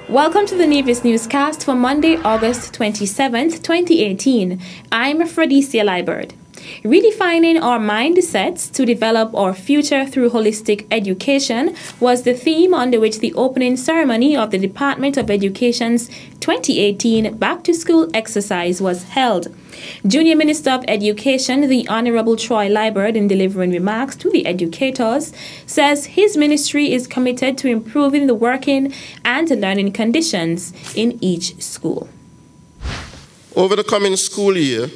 Welcome to the Nevis Newscast for Monday, August 27th, 2018. I'm Fredicia Liebert. Redefining our mindsets to develop our future through holistic education was the theme under which the opening ceremony of the Department of Education's 2018 Back to School exercise was held. Junior Minister of Education, the Honorable Troy Liebert, in delivering remarks to the educators, says his ministry is committed to improving the working and learning conditions in each school. Over the coming school year,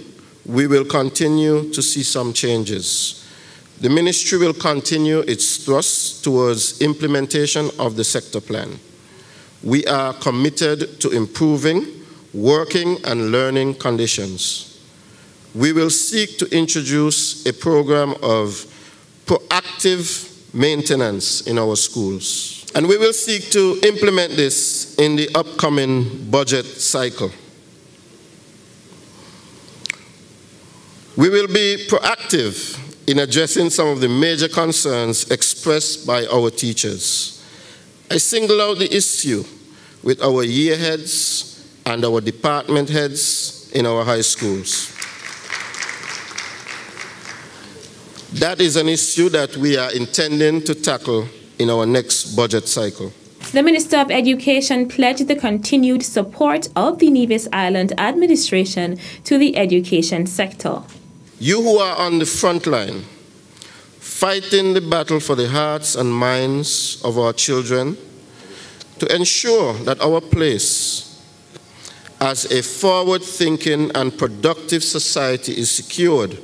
we will continue to see some changes. The ministry will continue its thrust towards implementation of the sector plan. We are committed to improving working and learning conditions. We will seek to introduce a program of proactive maintenance in our schools. And we will seek to implement this in the upcoming budget cycle. We will be proactive in addressing some of the major concerns expressed by our teachers. I single out the issue with our year heads and our department heads in our high schools. That is an issue that we are intending to tackle in our next budget cycle. The Minister of Education pledged the continued support of the Nevis Island administration to the education sector. You who are on the front line, fighting the battle for the hearts and minds of our children, to ensure that our place as a forward-thinking and productive society is secured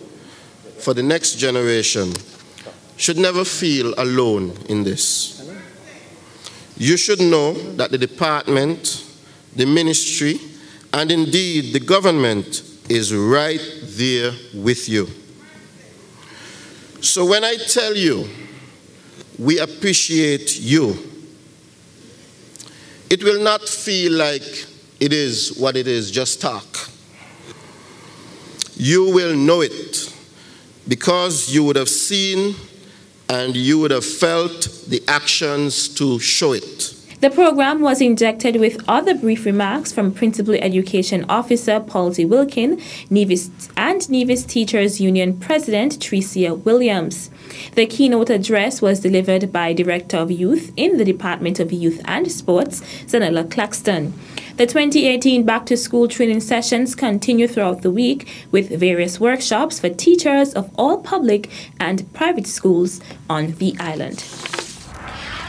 for the next generation, should never feel alone in this. You should know that the department, the ministry, and indeed the government is right there with you. So when I tell you we appreciate you, it will not feel like it is what it is, just talk. You will know it because you would have seen and you would have felt the actions to show it. The program was injected with other brief remarks from Principal Education Officer Paul T. Wilkin, Nevis and Nevis Teachers Union President Tricia Williams. The keynote address was delivered by Director of Youth in the Department of Youth and Sports, Zanella Claxton. The 2018 back-to-school training sessions continue throughout the week with various workshops for teachers of all public and private schools on the island.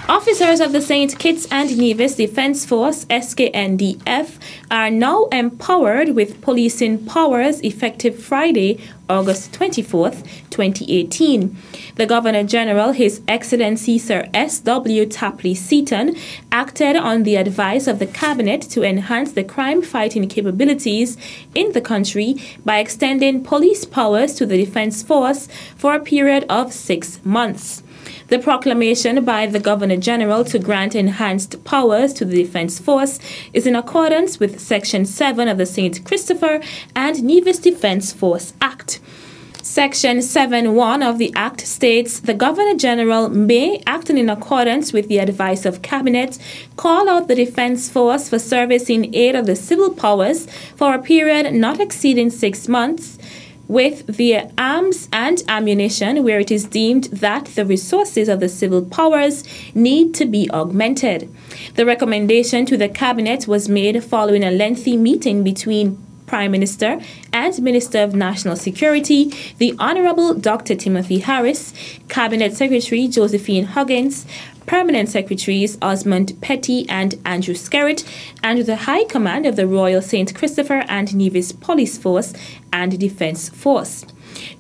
Officers of the St. Kitts and Nevis Defence Force, SKNDF, are now empowered with policing powers effective Friday, August 24th, 2018. The Governor-General, His Excellency Sir S.W. Tapley Seaton, acted on the advice of the Cabinet to enhance the crime-fighting capabilities in the country by extending police powers to the Defence Force for a period of 6 months. The proclamation by the Governor-General to grant enhanced powers to the Defence Force is in accordance with Section 7 of the St. Christopher and Nevis Defence Force Act. Section 7.1 of the Act states the Governor-General may, acting in accordance with the advice of Cabinet, call out the Defence Force for service in aid of the civil powers for a period not exceeding 6 months, with their arms and ammunition where it is deemed that the resources of the civil powers need to be augmented. The recommendation to the Cabinet was made following a lengthy meeting between Prime Minister and Minister of National Security, the Honorable Dr. Timothy Harris, Cabinet Secretary Josephine Huggins, Permanent Secretaries Osmond Petty and Andrew Skerritt, and the High Command of the Royal St. Christopher and Nevis Police Force and Defence Force.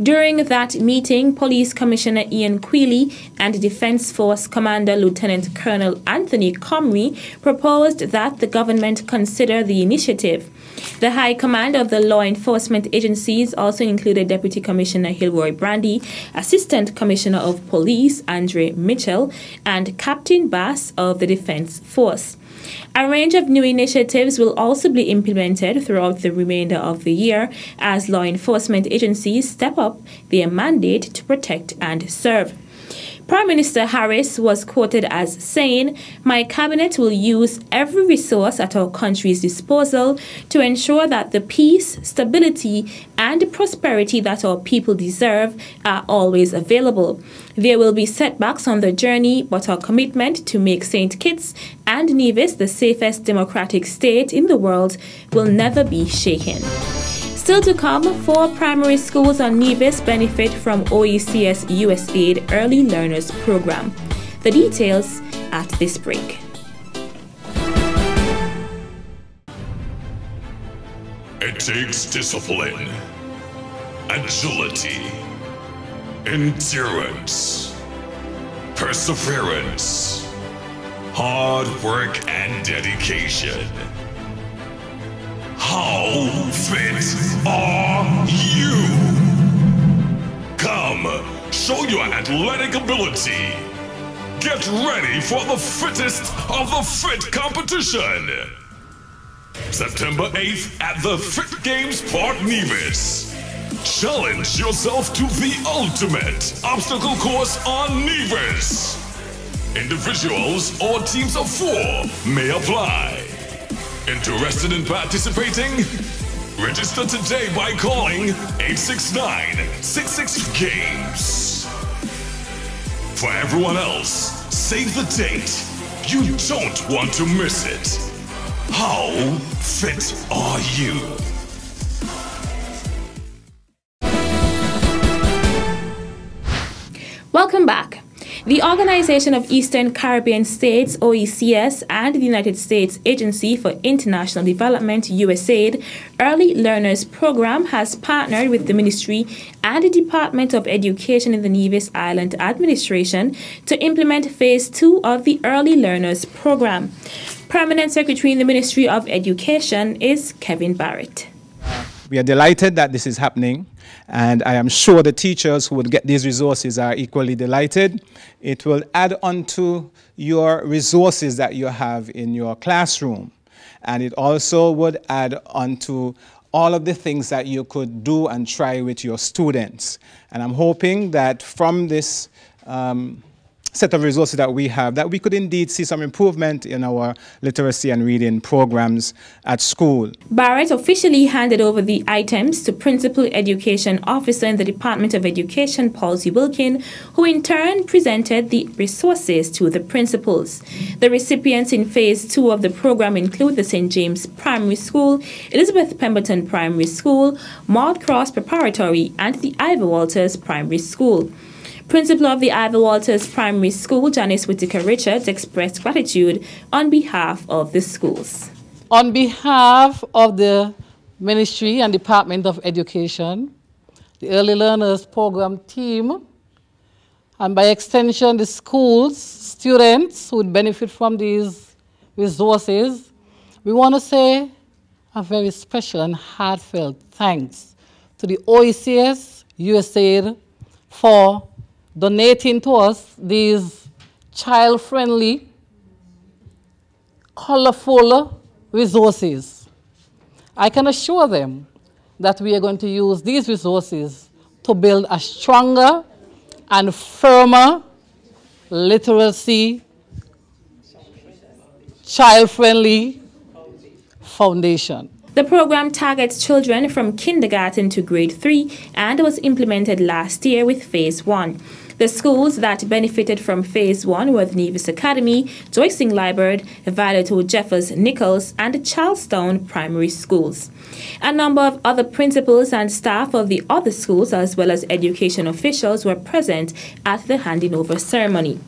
During that meeting, Police Commissioner Ian Quealy and Defence Force Commander Lieutenant Colonel Anthony Comrie proposed that the government consider the initiative. The High Command of the law enforcement agencies also included Deputy Commissioner Hilroy Brandy, Assistant Commissioner of Police Andre Mitchell, and Captain Bass of the Defence Force. A range of new initiatives will also be implemented throughout the remainder of the year as law enforcement agencies step up their mandate to protect and serve. Prime Minister Harris was quoted as saying, "My cabinet will use every resource at our country's disposal to ensure that the peace, stability, and prosperity that our people deserve are always available. There will be setbacks on the journey, but our commitment to make St. Kitts and Nevis the safest democratic state in the world will never be shaken." Still to come, 4 primary schools on Nevis benefit from OECS USAID Early Learners Program. The details at this break. It takes discipline, agility, endurance, perseverance, hard work, and dedication. How fit are you? Come, show your athletic ability. Get ready for the fittest of the fit competition. September 8th at the Fit Games Park Nevis. Challenge yourself to the ultimate obstacle course on Nevis. Individuals or teams of 4 may apply. Interested in participating? Register today by calling 869-66-GAMES. For everyone else, save the date. You don't want to miss it. How fit are you? Welcome back. The Organization of Eastern Caribbean States, OECS, and the United States Agency for International Development, USAID, Early Learners Program has partnered with the Ministry and the Department of Education in the Nevis Island Administration to implement Phase 2 of the Early Learners Program. Permanent Secretary in the Ministry of Education is Kevin Barrett. We are delighted that this is happening, and I am sure the teachers who would get these resources are equally delighted. It will add on to your resources that you have in your classroom, and it also would add on to all of the things that you could do and try with your students. And I'm hoping that from this set of resources that we have, that we could indeed see some improvement in our literacy and reading programs at school. Barrett officially handed over the items to Principal Education Officer in the Department of Education, Palsy Wilkin, who in turn presented the resources to the principals. The recipients in Phase 2 of the program include the St. James Primary School, Elizabeth Pemberton Primary School, Maud Cross Preparatory, and the Ivor Walters Primary School. Principal of the Ivor Walters Primary School, Janice Whitaker Richards, expressed gratitude on behalf of the schools. On behalf of the Ministry and Department of Education, the Early Learners Program team, and by extension the schools, students who would benefit from these resources, we want to say a very special and heartfelt thanks to the OECS USAID for donating to us these child-friendly, colorful resources. I can assure them that we are going to use these resources to build a stronger and firmer literacy, child-friendly foundation. The program targets children from kindergarten to grade 3 and was implemented last year with Phase 1. The schools that benefited from Phase 1 were the Nevis Academy, Joycing Library, Violet O. Jeffers Nichols, and Charlestown Primary Schools. A number of other principals and staff of the other schools, as well as education officials, were present at the handing over ceremony.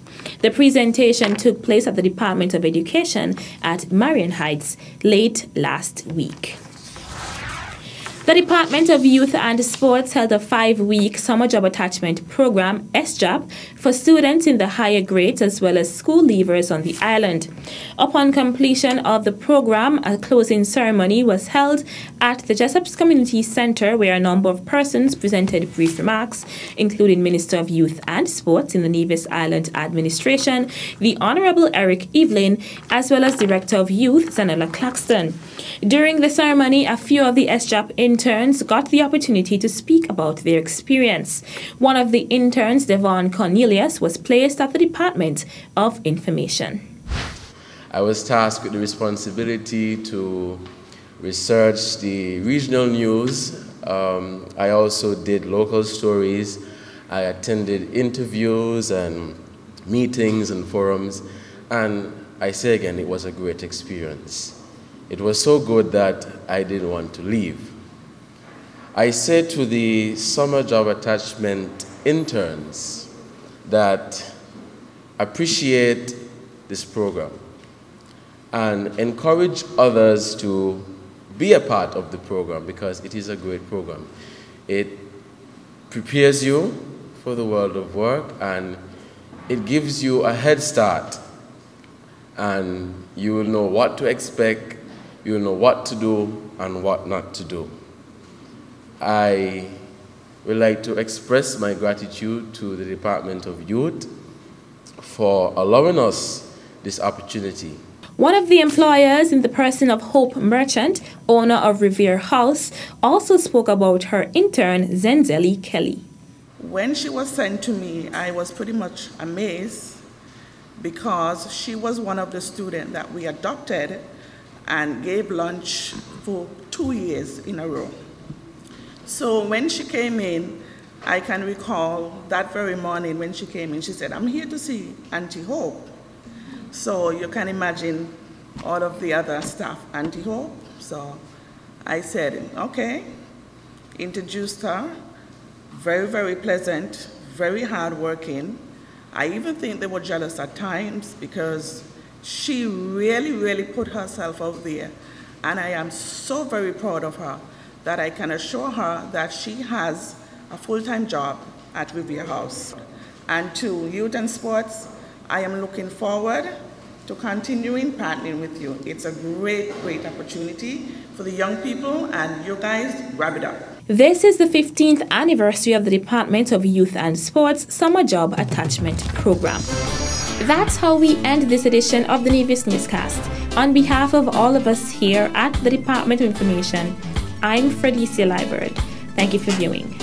The presentation took place at the Department of Education at Marion Heights late last week. The Department of Youth and Sports held a 5-week summer job attachment program, SJAP, for students in the higher grades as well as school leavers on the island. Upon completion of the program, a closing ceremony was held at the Jessop's Community Center, where a number of persons presented brief remarks, including Minister of Youth and Sports in the Nevis Island Administration, the Honorable Eric Evelyn, as well as Director of Youth, Zanella Claxton. During the ceremony, a few of the SJAP interns got the opportunity to speak about their experience. One of the interns, Devon Cornelius, was placed at the Department of Information. I was tasked with the responsibility to research the regional news. I also did local stories. I attended interviews and meetings and forums, and I say again, it was a great experience. It was so good that I didn't want to leave. I said to the summer job attachment interns that appreciate this program and encourage others to be a part of the program because it is a great program. It prepares you for the world of work and it gives you a head start, and you will know what to expect, you will know what to do and what not to do. I would like to express my gratitude to the Department of Youth for allowing us this opportunity. One of the employers, in the person of Hope Merchant, owner of Revere House, also spoke about her intern, Zenzeli Kelly. When she was sent to me, I was pretty much amazed because she was one of the students that we adopted and gave lunch for 2 years in a row. So when she came in, I can recall that very morning when she came in, she said, "I'm here to see Auntie Hope." So you can imagine all of the other staff, Auntie Hope. So I said, okay, introduced her. Very, very pleasant, very hardworking. I even think they were jealous at times because she really, really put herself out there. And I am so very proud of her that I can assure her that she has a full-time job at Revere House. And to Youth and Sports, I am looking forward to continuing partnering with you. It's a great, great opportunity for the young people, and you guys grab it up. This is the 15th anniversary of the Department of Youth and Sports Summer Job Attachment Program. That's how we end this edition of the Nevis Newscast. On behalf of all of us here at the Department of Information, I'm Fredicia Liburd. Thank you for viewing.